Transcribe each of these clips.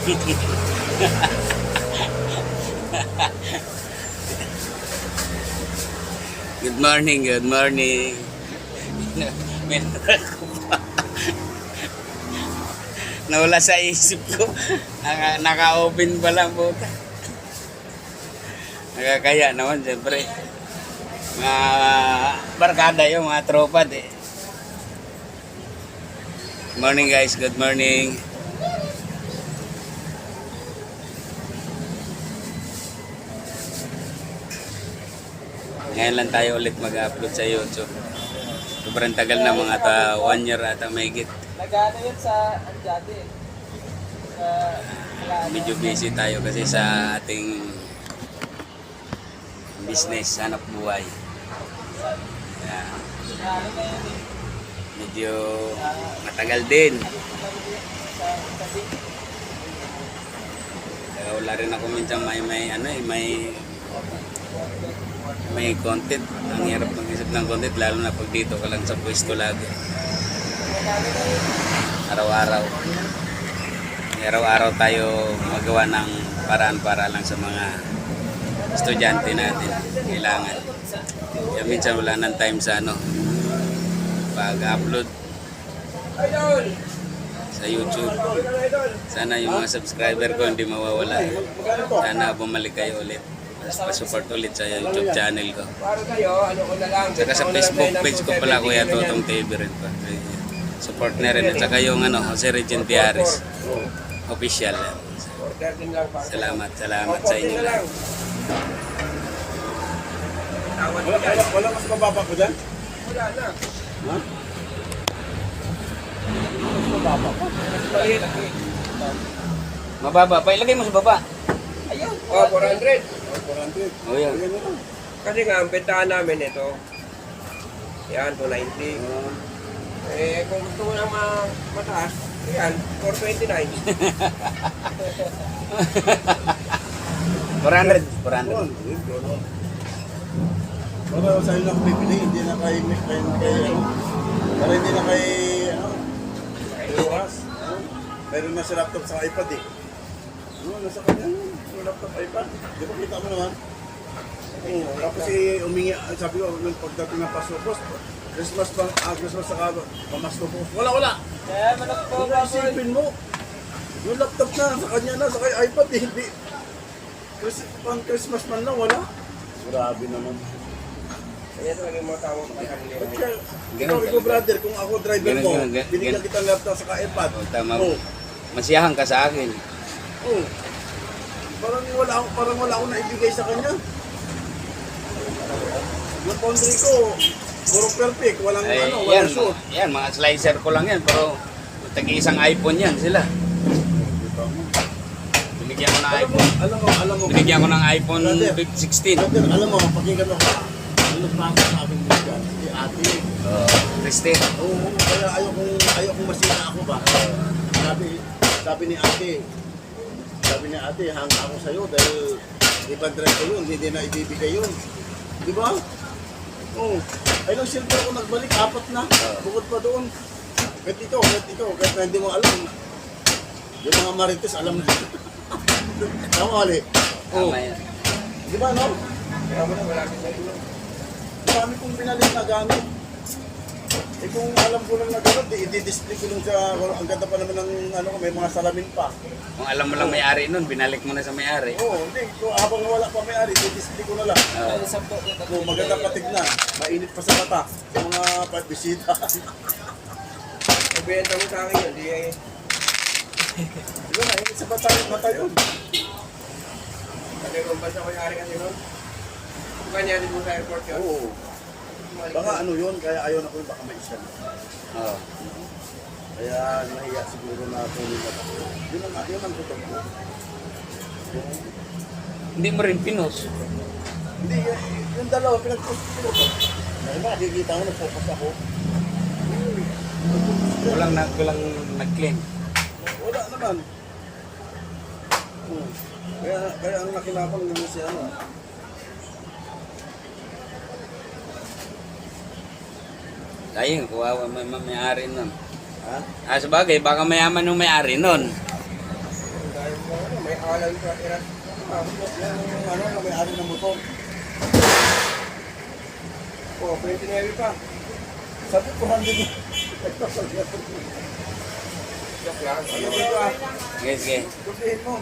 Good morning, good morning. Nawala sa isip ko. Naka-open pa lang po. Nakakaya naman, siyempre. Mga barkada yung mga tropa. Good morning guys, good morning. Ngayon lang tayo ulit mag-upload sa YouTube. Sobrang tagal na, mga 1 year ata mahigit. Nag-ano yun sa Anjade. Medyo busy tayo kasi sa ating business, hanap buhay. Kaya, medyo matagal din. Kaya wala rin ako minsan may content. Ang hirap mag-isip ng content, lalo na pag dito ka lang sa pwesto lagi. Araw-araw tayo magawa ng paraan para lang sa mga estudyante natin. Kailangan. Kaya minsan wala nang time sa pag-upload sa YouTube. Sana yung mga subscriber ko hindi mawawala. Sana bumalik kayo ulit. Pa-support ulit sa YouTube channel ko. Saka sa Facebook page ko pala, Kuya Totong TV rin pa. Support na rin. At saka yung Jose Regent Diaris official. Salamat sa inyo lang. Wala mas mababa ko dyan? Wala na. Ha? Mas mababa ko? Mababa pa. Ilagay mo sa baba. Ayun. Oh, 400. 400. Oh, yan. Kasi nga, ang bentahan namin ito. Yan, 290. Kung gusto mo na mataas, yan, 429. 400. Para sa inyo ako bibili, hindi na kay para hindi na kay oras. Meron na sa laptop sa iPad eh. Nasa kanya yung laptop iPad. Di ba kita mo naman? Tapos umingi, sabi ko, nung pagdating ng Pasko, boss, Christmas saka pamasko po. Wala! Kaya manok po, Kung naisipin mo, yung laptop na, sa kanya na, sa kay iPad eh, hindi. Pang Christmas man lang, wala. Grabe naman. Kaya talaga yung mga tao kay kanila. Ikaw, brother, kung ako driver mo, binigyan kita ng laptop sa iPad. Tama. Masiyahan ka sa akin. Oh. Parang wala akong naibigay sa kanya. Yung laundry ko, puro perfect, walang walang shoot. Yan, mga slicer ko lang yan, pero tagi-isang iPhone yan sila. Binigyan ko ng iPhone. Alam mo. Binigyan ko ng iPhone 16. Brother, alam mo, pakinggan mo. Ano pa ako sa aking binigyan? Si ate. Christine. Oo, kaya ayokong masira ako ba? Sabi ni ate, hanga ako sa'yo dahil ibang drive ko yun, hindi na ibibigay yun. Di ba? Oo. Ay lang silver ako nagbalik, 4 na. Bukod pa doon. Kahit ito, kahit na hindi mo alam. Yung mga marites, alam na. Tama ulit. Oo. Tama yan. Di ba, no? Kaya mo na malaki sa inyo. Marami kong pinalit na gamit. Kung alam ko lang na gano'n, i-display ko lang sa, ang ganda pa naman ng may mga salamin pa. Kung alam mo lang may-ari nun, binalik mo na sa may-ari. Oo, hindi. Kung habang wala pa may-ari, i-display ko na lang. Kung maganda patignan, mainit pa sa mata, sa mga pagbisita. Ibenta mo sa akin yun, di eh. Diba, mainit sa mata yun. Kasi kung basta ko yung ari kasi nun, kung kanya din mo sa airport yun. Oo. Baka yun, kaya ayaw na ko yun, baka may isyan. Oo. Kaya nahiya siguro na tuloy na ako. Yun ang tutog ko. Hindi mo rin pinos. Hindi, yung dalawa, pinag-post ko. Nakikita mo, nag-focus ako. Walang nag-claim. Wala naman. Kaya ang nakinabang yung si Ayun, kuwawa may-ari nun. Ha? Sabagay, baka mayaman yung may-ari nun. Alam ko, iras. Yung ano, yung may-ari ng motor. Oh, 29 pa. Sabi ko, hindi. Joke lang. Ano ba? Sige, sige. Gustuhin mo.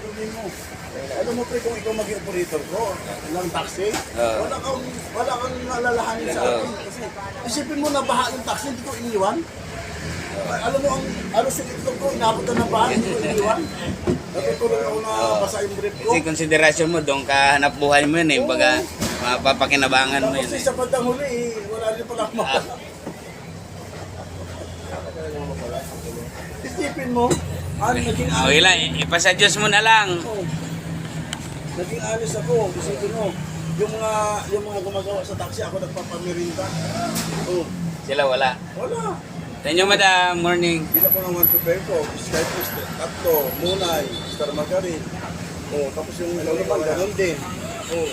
Alam mo pre, kung ikaw maging operator ko ng taxi, wala kang alalahanin sa akin. Kasi isipin mo na baha yung taxi, hindi ko iniwan. Alam mo, ang alos yung itlog ko, inabot na ng baha, hindi ko iniwan. Natutulog ako na basa yung brief ko. Kasi konsiderasyon mo, doon ka hanap buhay mo yun eh. Baga, mapapakinabangan mo yun Kasi eh. sa bandang huli, wala rin pala ako mawala. Isipin mo, naging Okay lang, ipasadyos mo na lang. Naging alis ako, isipin mo, yung mga gumagawa sa taxi, ako nagpapamirinda. Oh, Sila wala. wala. Sa inyo, madam, morning. Bila ko ng 1 prepare ko, Skypos, tatlo, Munay, Star Margarin. Oh, tapos yung ano pa, ganun din. Oh.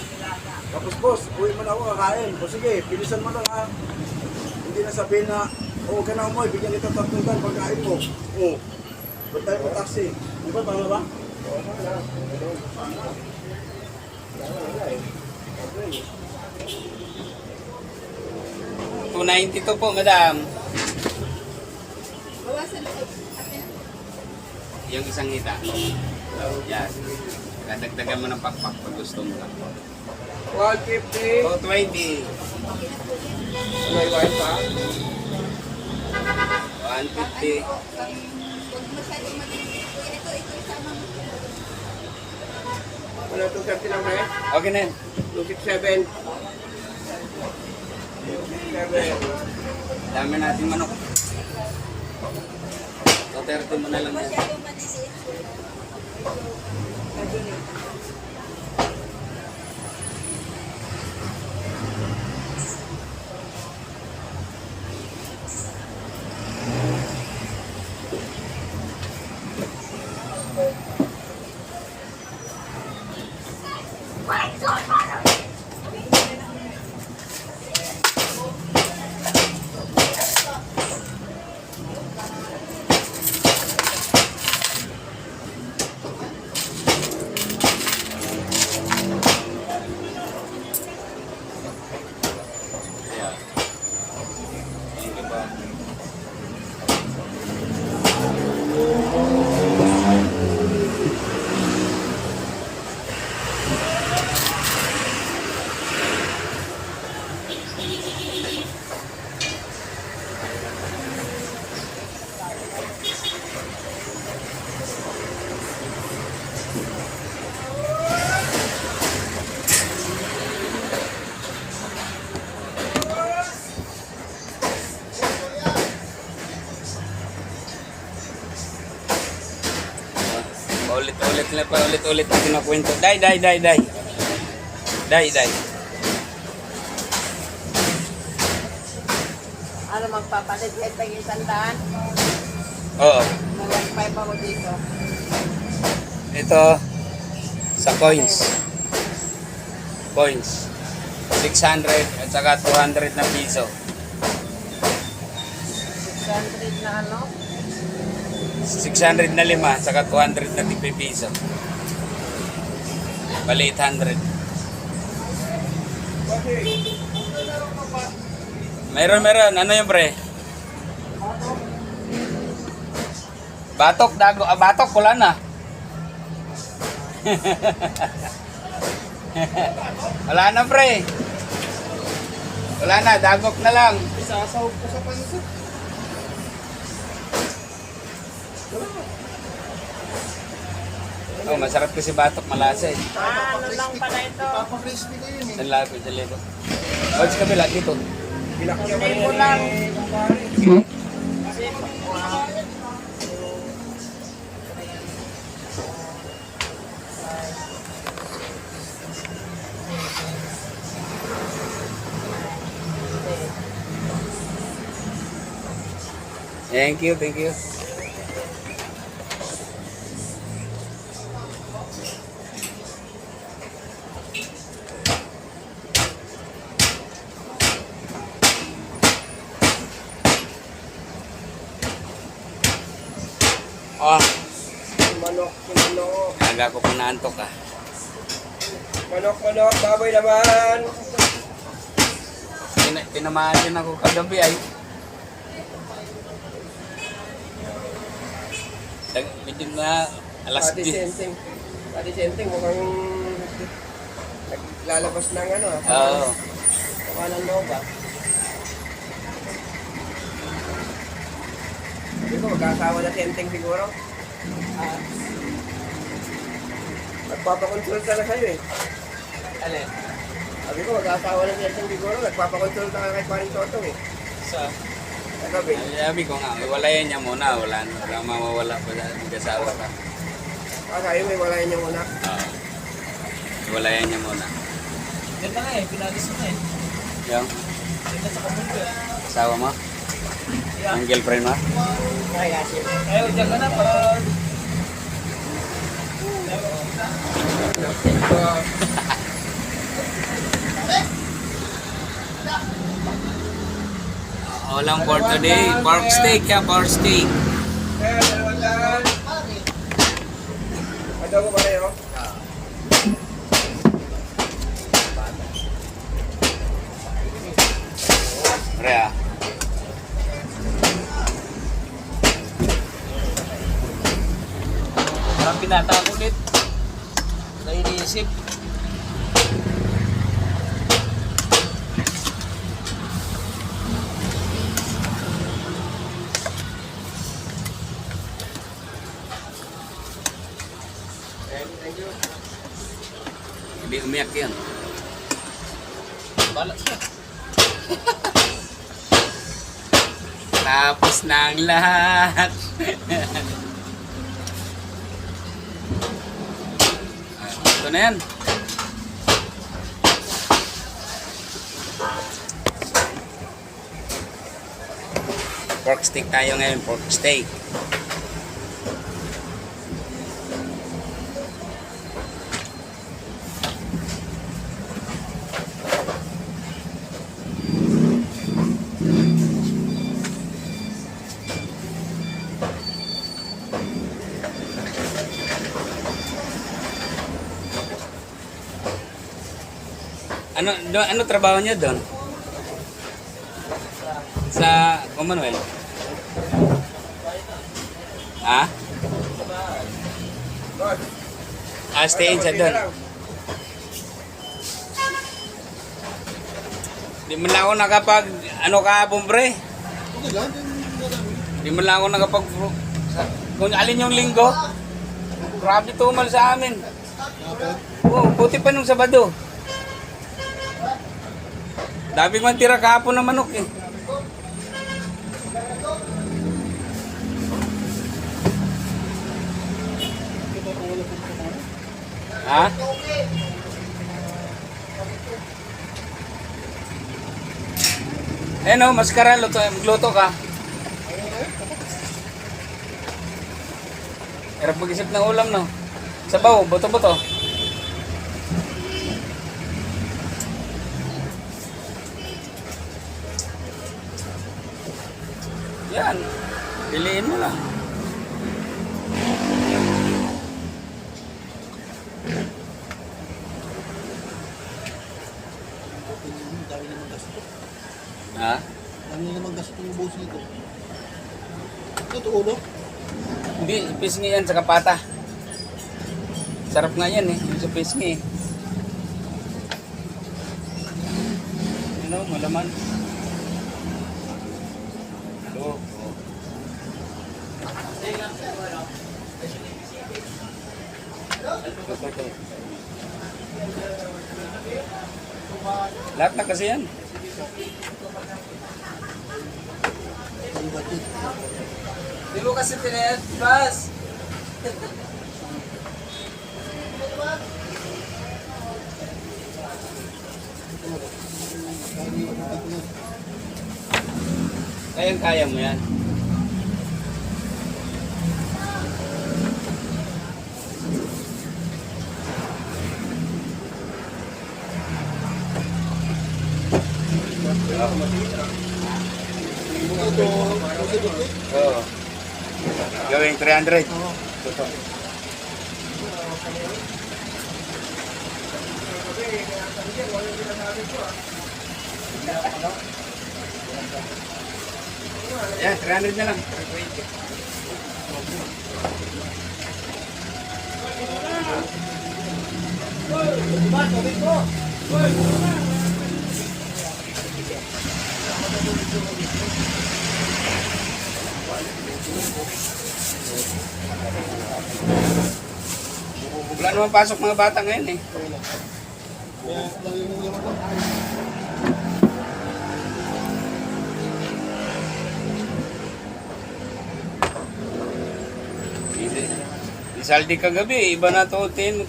Tapos boss, uwi mo na ako kakain. O sige, pilisan mo lang ha. Hindi na sabihin na, ka na umoy, bigyan kita 3 pagkain mo. Oh. Ba't tayo pa taxi? Di ba, tama ba? $292 po, madam. Yung isang hita. Yan. Kadagdagan mo ng pakpak pag gusto mo lang. 150. O, 20. May wifi pa. 150. Wala itong 30 lang eh. Okay na yun. 267. 267. Dami natin manok. So, 30 mo na lang yan. Yeah. Thank you po. Paulit-ulit na paulit-ulit ang kinukwento. Day. Ano magpapalit kahit pag 100? Oo. Mag-wifi pa ko dito. Ito sa coins. Coins. 600 at saka 200 na piso. 600 na ano? 600 na 5 saka 200 na piso. Bali 800. Meron. Ano yung pre? Batok, dago. Batok, wala na. Wala na pre. Wala na, dagok na lang. Isasawag ko sa pansit. Oh, masarap kasi batok, malasa eh. Ano lang pala ito? Papa-crispy ko yun eh. Sa labi, sa lebo. Oh, sa kabila, dito. Pinakya Hindi mo lang. Thank you. manok, manok. Aga ko po naantok ah. Manok, baboy naman. Tinamaan din ako kagabi ay. Medyo na alas 10. Pati senting, mukhang naglalabas ng ano. Oo. Mukha ng loba. Hindi ko, magkakawa na senting siguro. Nagpapakonsulta na sa'yo eh. Alin? Sabi ko, mag-asawa na senting siguro. Nagpapakonsulta ka kay Paring Totong eh. Sa? Kagabi. Sabi ko nga, iwalayan niya muna. Wala mawawala pa sa mag-asawa ka. Sabi mo, walayan niya muna. Oo. Iwalayan niya muna. Ganda nga eh, pinalis mo eh. Yung Ganda sa kamundo eh. asawa mo? Ang girlfriend mo? Ay, asin. Ayaw, dyan ka na para... Walang for today. Pork steak ya, pork steak. Kaya, dalawang daan. Adobo ba kayo? Rea. Parang pinata ko ulit. Nainisip. Thank you. Hindi umiyak yan. Balat siya. Tapos na ang lahat. Ito na yan. Pork steak tayo ngayon, pork steak. Ano trabaho niya doon? Sa Commonwealth? Ha? Boss. Stay in siya doon. Di man lang ako nakapag, ano kahapon pre? Di man lang ako nakapag, kung alin yung linggo, grabe tumal sa amin. Oo, buti pa nung Sabado. Dami man tira kahapon ng manok eh. Ha? Eh no, maskara, magluto ka. Hirap mag-isip ng ulam no. Sabaw, buto-buto. Yan, piliin mo lang. Ha? Ano naman gasto yung boss nito? Totoo, no? Hindi, pisngi yan sa kapata. Sarap nga yan eh, yung sa pisngi eh. Ano, malaman. Hello. Lahat na kasi yan. Di mo kasi pinayat, Bas. Kaya mo yan. Oo. Gawing 300. Yan, 300 na lang. Wala naman pasok mga bata ngayon eh. Isaldi kagabi, iba na to, tin.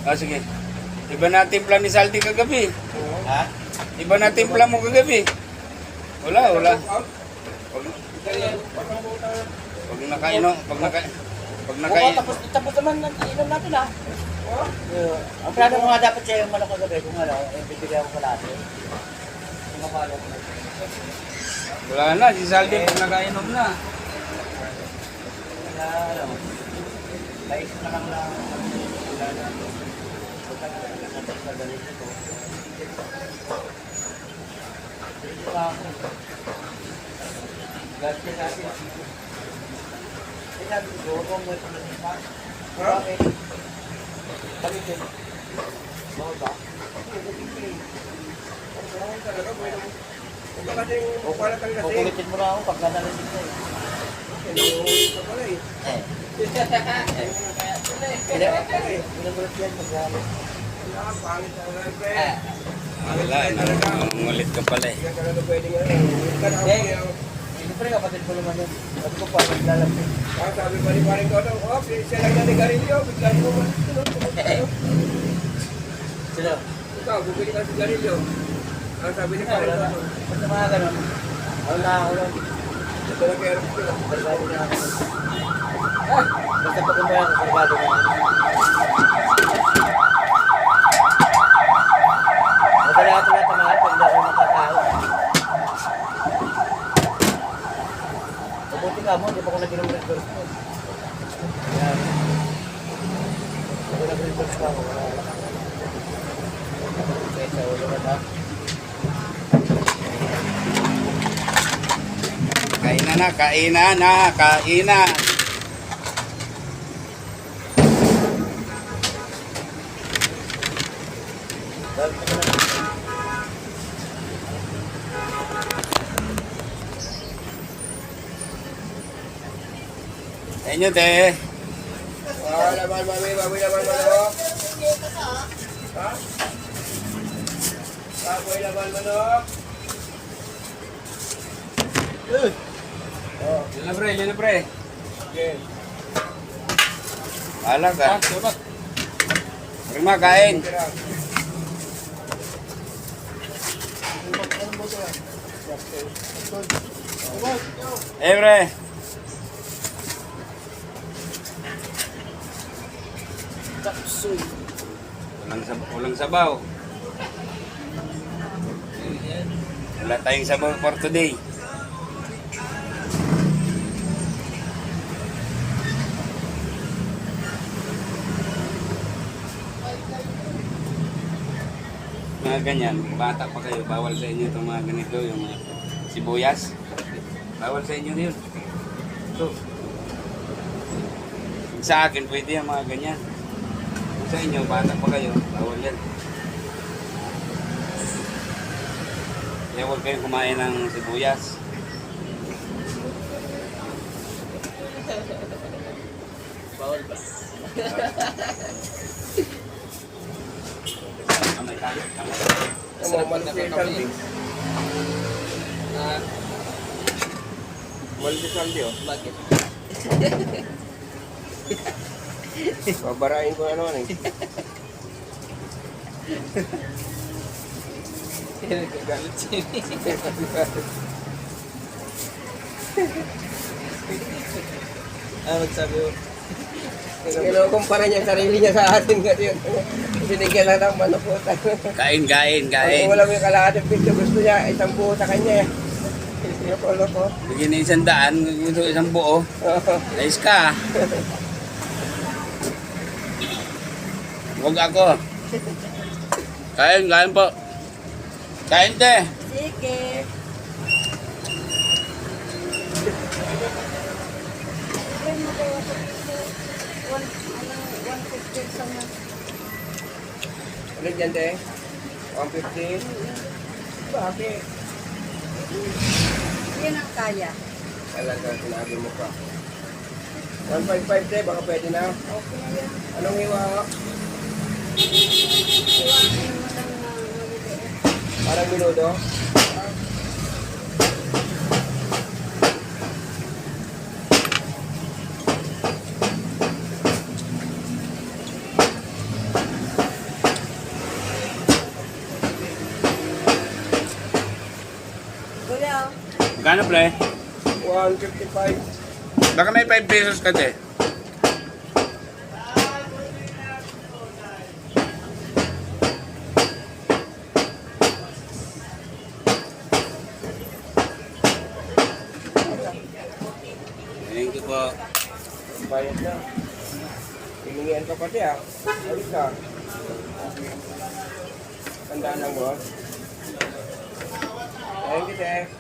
Ah, sige. Iba na timpla ni Saldi kagabi. Ha? Iba na timpla mo kagabi. Wala. Pag nakaino, pag nakaino. Tapos naman inom natin ha. Ang plano ko nga dapat siya yung manok kagabi. Kung ano, bibigyan ko kalate. Kung mapalo ko. Wala na, si Saldi pag nakainom na. Kaya ano, naisip na lang lang. Wala na. Pagkakasal sa galit nito. Dito pa ako. Galit siya sa akin. Eh, sabi ko, kung may pagkasin pa. Bakit? Bakit yun? Bakit ba? Kukulitin mo na ako pagka nalasin ko eh. Pinagulit yan pagka Wala, nangungulit ka pala eh. siyempre kapatid ko naman yun. Sabi ko pa, maglalapit. Sabi pa rin paring ko daw, siya lang nanigarilyo, bigla mo man. Sino? Ikaw, bubili ka ng sigarilyo. Ang sabi ni paring ko, Basta mga ganun. Wala ako lang. ito na kaya rin ko. Kargado na ako. Basta pag umaya ako, kargado na ako. Madali ako tinatamahan pag hindi ako nakatao. Mabuti ka mo, hindi pa ako nag-inom ng first mo. Yan. Ako nag-inom first pa ako. Okay, sa ulo ka na. Kainan na. Dahil ka na. Sa inyo, te. Laban, mami, laban, manok. Ha? Baboy, laban, manok. Yan na, pre. Okay. Wala ka. Prima, kain. Tira. Eh, pre. Walang sabaw. Wala tayong sabaw for today. Mga ganyan, bata pa kayo, bawal sa inyo itong mga ganito, yung mga sibuyas. Bawal sa inyo yun. Ito. Sa akin, pwede yung mga ganyan. Kung sa inyo, bata pa kayo, bawal yan. Kaya huwag kayong kumain ng sibuyas. Bawal ba? Kamay tayo. Masarap na kami. Maldi saldi, oh. Bakit? Babarain ko na naman eh. Galit siya. Magsabi mo. Kinukumpara niya sarili niya sa atin kasi binigyan lang ng manukutan. Kain. Kung wala mo yung kalahating pizza, gusto niya isang buo sa kanya eh. Loko. Bigyan na 100, gusto isang buo. Ayos ka. Huwag ako. Kain po. Kain, te. Sige. Ayun mo kayo sa piso. 150 sa mga. Ulit yan, te. 150. Bakit? Yan ang kaya. Talaga, sinabi mo pa. 155, te. Baka pwede na. Okay na yan. Anong hiwa? Iwanan mo lang na maliliit. Parang minudo? Kuya, Gano, pre? 155. Baka may 5 pesos ka, te. Thank you po. Bayad na. Hiningian ka pati ah. Alis ka. Tandaan lang mo. Thank you, te.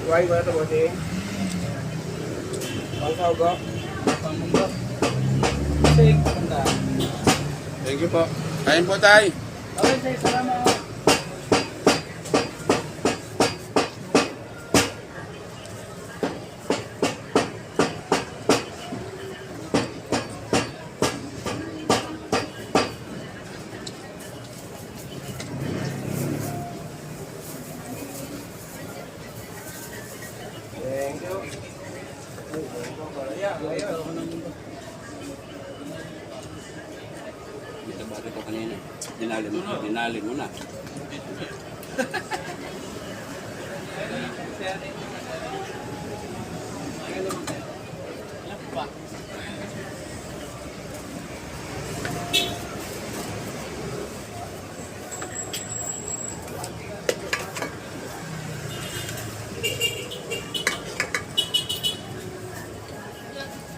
Iwain ko na ito, bossing. Pangsahog ko. Thank you po. Kain po, tay. Okay, sir. Salamat. Thank you. Dito ba ito kanina? Dinali mo na.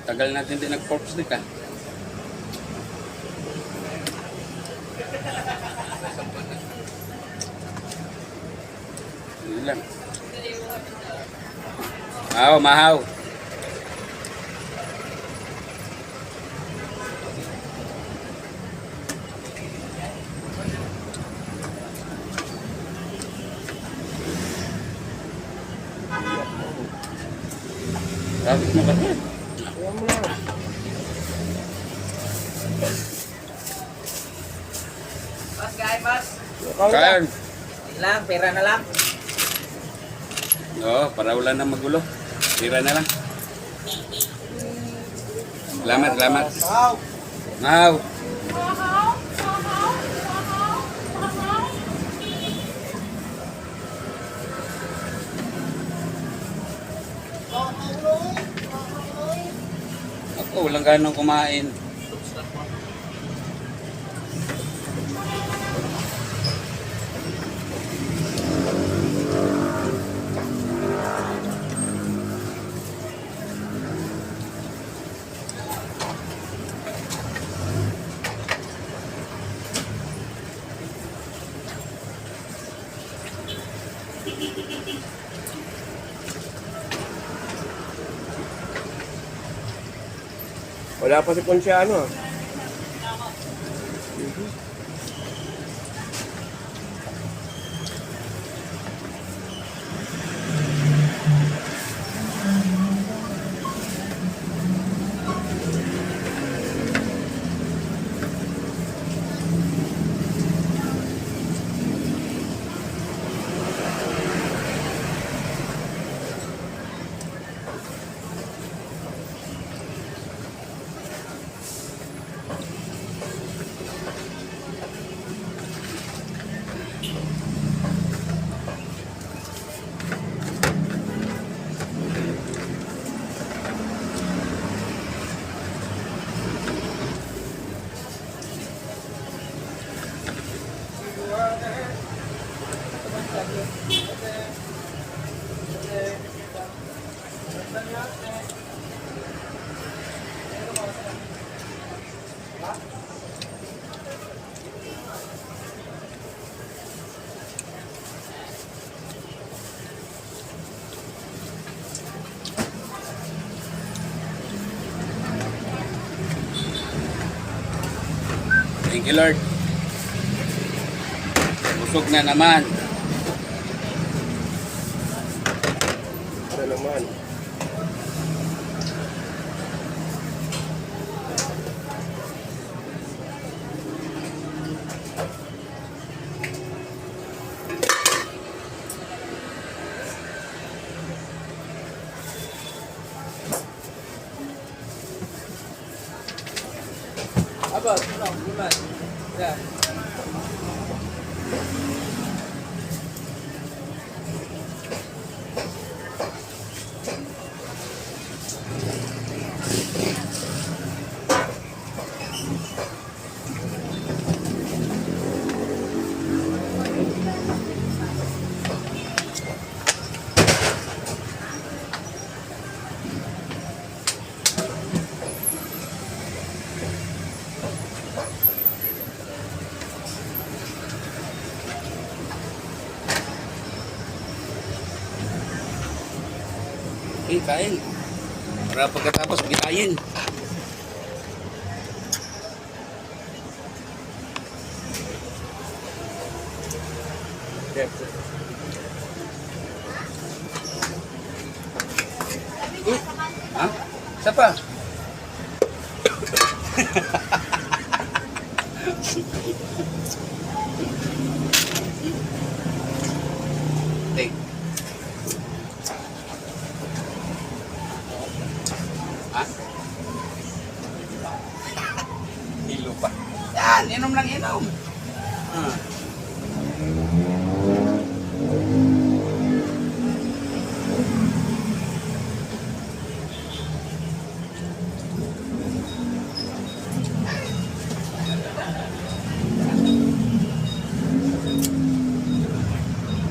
Tagal natin din nag-pork stick ah. Yun lang. Mahaw. Tapos mo kasi. Iwan mo lang. Mas, guys, mas. Kain. Lang, pera na lang. Oo, para wala na magulo. Tira na lang. Salamat. Mahaw. Ako, walang ganong kumain. Wala pa si Ponciano. you Lord. Busog na naman. Ano naman? Aba, ano, bulan. Yan. Okay, kain. Para pagkatapos biyayin. Chef. Ha? Isa pa? Take. Ha? Hilo pa. Yan, inom lang inom. Ah.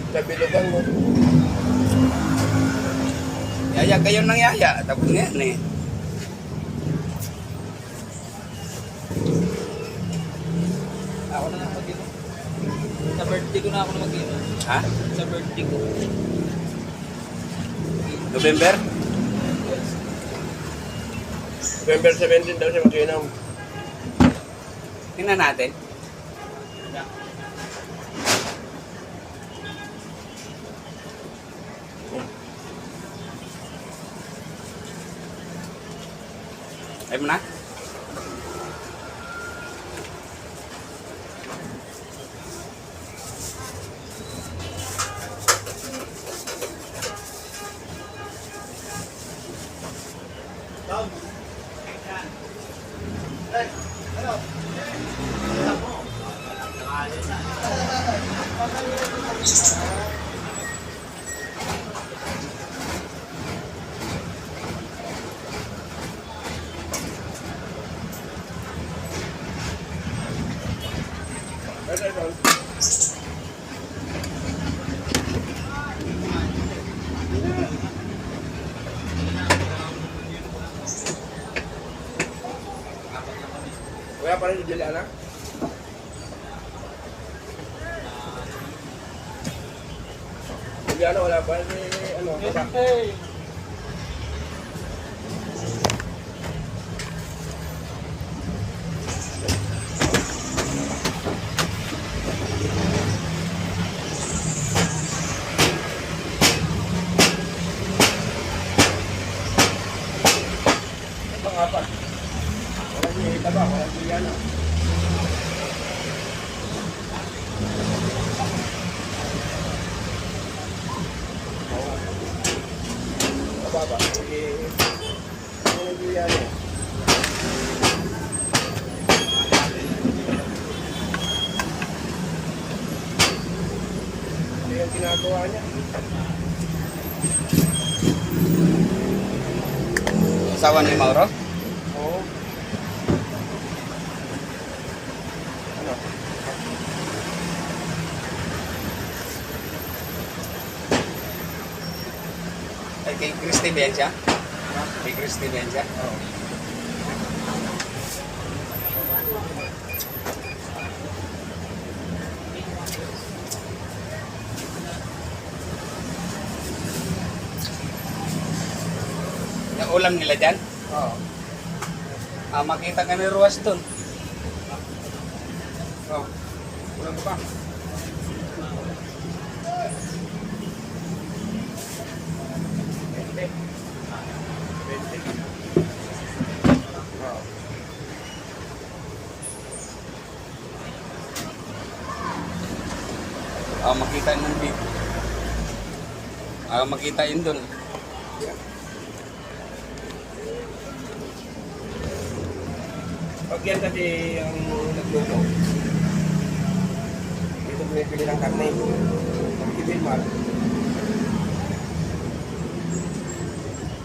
Sa bilugan mo. Yaya kayo ng yaya. Tapos ngayon eh. Ako na lang mag-inom. Sa birthday ko na ako na mag-inom. Ha? Sa birthday ko. November? November 17 daw siya mag-inom. Tingnan natin. Ay mo na? Wala pa rin yung Juliana? Juliana wala pa rin ano, baba. Hey! Pang-apat. Walang yung taba, walang Juliana. Mababa. Walang Juliana. Ito yung ginagawa niya. Asawa ni Mauro? Oo. Ano? Ay, kay Christy ba yan siya? Kay Christy ba yan siya? Oo. Yung ulam nila dyan? Oo. Ah, makita ka ni Ruas doon. Oh. Kulang ka pa. Bente. Oh. Makita yun dito. Makita yun doon. Pag yan kasi ang nagluto, dito bumibili ng karne. Pag kibilmar,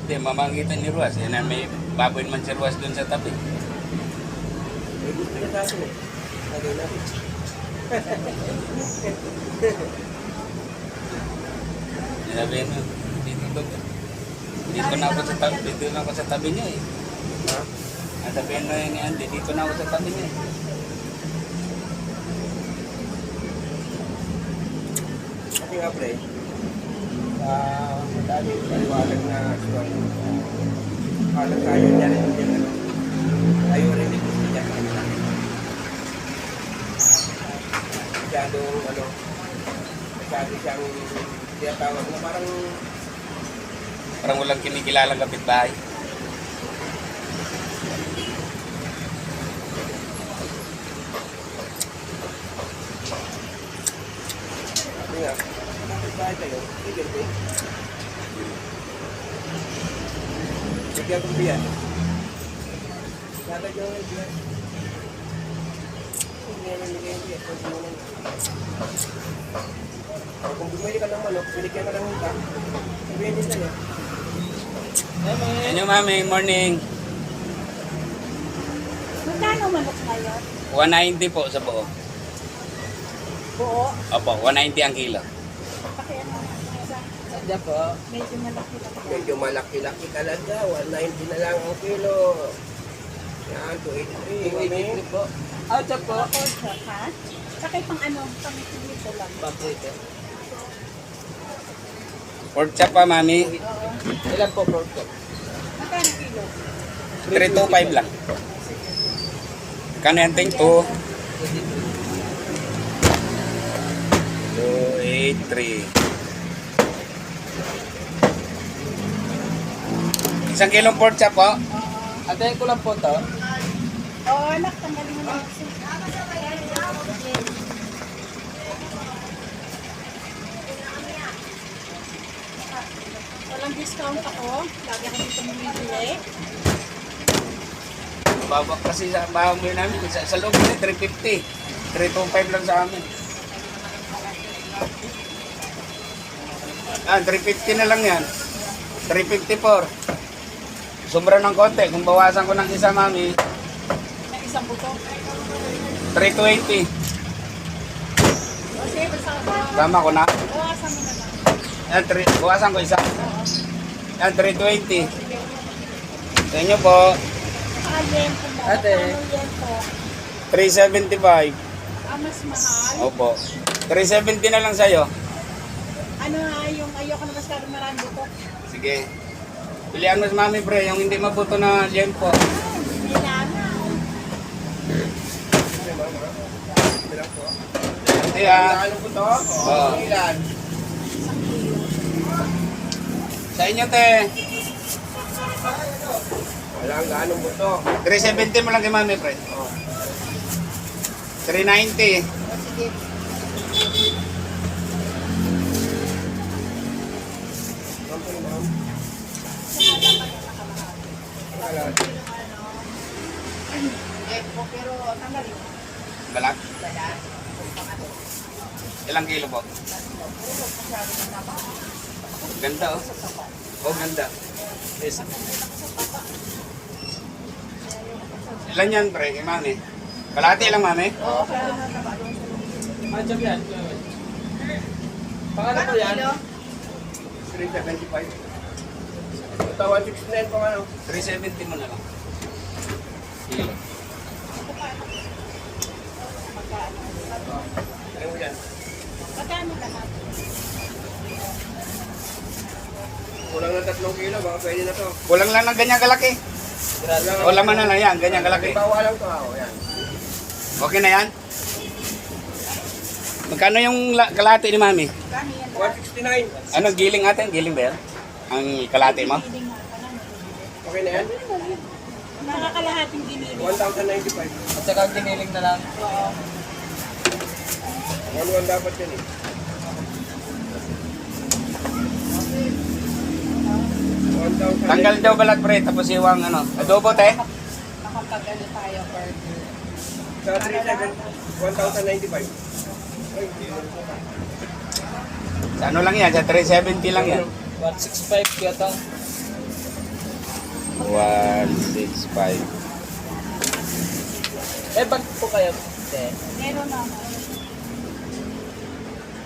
Hindi, mamangita ni Ruas. Yan na may baboy naman si Ruas doon sa tabi. may gusto niya sa akin eh. Lagay natin. Sinabi mo, dito na ako sa tabi, dito na ako sa tabi niya eh. Ha? Ang sabihin mo yun ni Andy, dito na ako sa tabi niya eh. Kasi nga pre, madami paliwanag na suwan. Halang tayo niya rin yung tayo rin yung gusto niya. Masyadong masyado siyang tinatawag na Parang walang kinikilalang kapitbahay. sabi nga, bakit bahay tayo? Bigyan ko. Bigyan ko biyan. Lalagyan ko yung biyan. Kung bumili ka ng manok, binigyan ka ng huta, sabihin din sa'yo. Ano mami, morning. Magkano manok ngayon? 190 po sa buo. Buo? Opo, 190 ang kilo. Pakiano sa Sadya po. medyo malaki-laki. Medyo malaki-laki talaga, 190 na lang ang kilo. Yan, 283. 283 po. Sadya po. Ako, ha? Saka pang ano, pang dito lang. Paprito. Pork chop pa mami, Ilan po pork chop? Magkano kilo? 325 lang. Kanenteng 2. 283. Isang kilong pork chop po. Antayin ko lang po to. Oo, anak, tanggalin mo na. Walang discount ako. Lagi ako dito bumibili. Babak kasi sa bahay namin. Sa loob na 350. 325 lang sa amin. 350 na lang yan. 354. Sobra ng konti. Kung bawasan ko ng isa mami, Na isang buto. 320. Okay, basta Tama ko na. bawasan mo na lang. Bawasan ko isa. Yan, 320. Sa inyo po, Yen po mo. Ate. Magkano yen po? 375. Mas mahal. Opo. 370 na lang sa'yo. Ano nga yung ayoko na masyadong marami dito. Sige. Pilihan mo sa mami pre, yung hindi mabuto na liempo. Hindi na. Hindi ah. Ano po to? Oo. Ilan? Sa inyo te, Walang gaano po to. 370 mo lang kay mami pre. 390. Sige. Pero tanggalin. Balak. Ilang kilo po? Ganda oh. Oh, ganda. Yes. Ilan yan pre, kay mami? Kalahati lang mami? Oo, kaya Sadya yan. Pangalan po yan? 375. Ito, 169 po ano. 370 mo na lang. Kilo. Ano mo yan? magkano lahat? Kulang ng 3 kilo, baka pwede na to. Kulang lang ng ganyan kalaki. O laman na lang yan, ganyan kalaki. Bawa lang to, yan. Okay na yan? Magkano yung kalahati ni Mami? Kano yan? 169. Ano, giling ate? Giling ba yan? Ang kalahati mo? Giling nga pa lang. Okay na yan? Nakakalahating giniling. 1,095. At saka giniling na lang. 1,1 dapat yan eh. 1,000. Tanggal daw balat pre, tapos iwang ano. Adobo te? Nakapag ano tayo, burger. Sa 37, 1,095. Ay, hindi mo. Sa ano lang yan? Sa 370 lang yan. 165 yata. 165. Eh, bag po kayo. Eh, Meron na.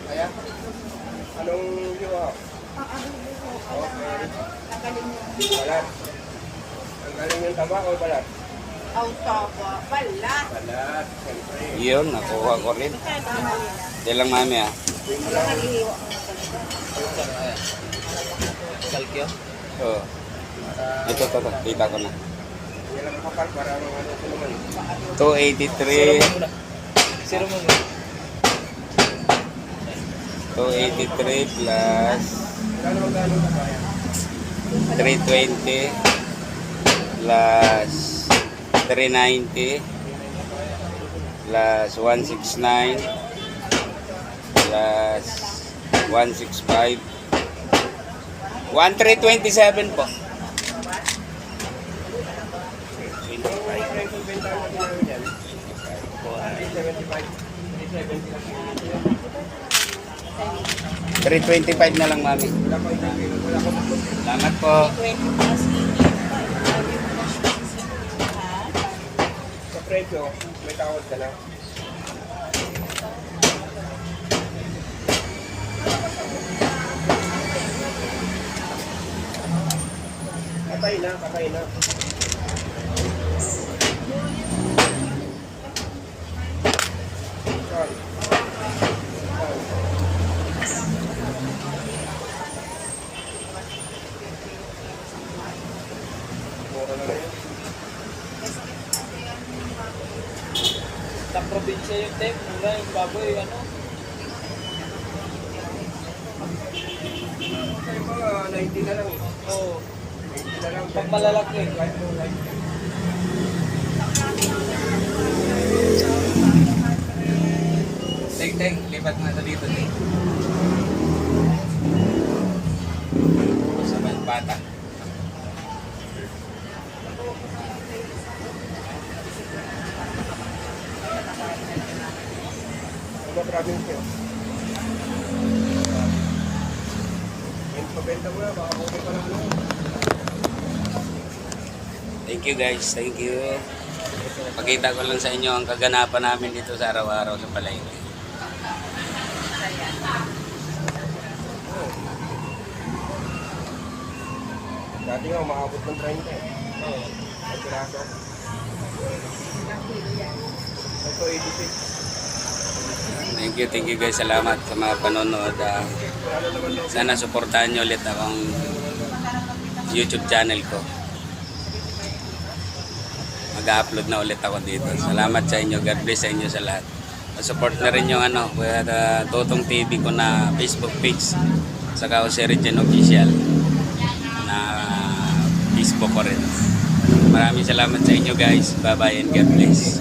Kaya? Anong view ako? Tanggalin mo. Balat. Ang galing yung taba o balat? Auto po. Bala. Balat, siyempre. Yun, nakuha ko rin. Tama yan. Hindi lang Mami ah. Wala kang ihiwa. kalkyo. Oo. Ito, kita ko na. Hindi lang kapal para ano ko naman. 283. Zero mo muna. 283 plus Gano'n ka kaya? 320 plus 390 plus 169 plus 165 1327 po. Yung price ng benta natin namin yan. 375. 370 lang. 325 na lang Mami. Wala ko isang kilo. Wala ko magpunta. Salamat po. 20 plus eating. Ha? Sa presyo, may tawad ka na. Patay na, patay na. Sorry. Mura na rin. Sa probinsya yung tape, mura yung baboy, ano. Kaya mga 90 na lang. Oo. 90 na lang. Pag malalaki. Kahit mo like. Teng, lipat na sa dito. Sa bata. Ano province nyo? Yung pabenta mo na, baka okay pa lang ano. Thank you guys, thank you. Pakita ko lang sa inyo ang kaganapan namin dito sa araw-araw sa palengke. Dati nga, umaabot ng 30 eh. Oo. Ang piraso. Ito, 86. Thank you guys, salamat sa mga panonood. Sana suportahan nyo ulit akong YouTube channel ko. Mag-upload na ulit ako dito. Salamat sa inyo, God bless sa inyo sa lahat. Support na rin yung Totong TV ko na Facebook page. Saka Jose Regine Official na Facebook ko rin. Maraming salamat sa inyo guys. Bye bye and God bless.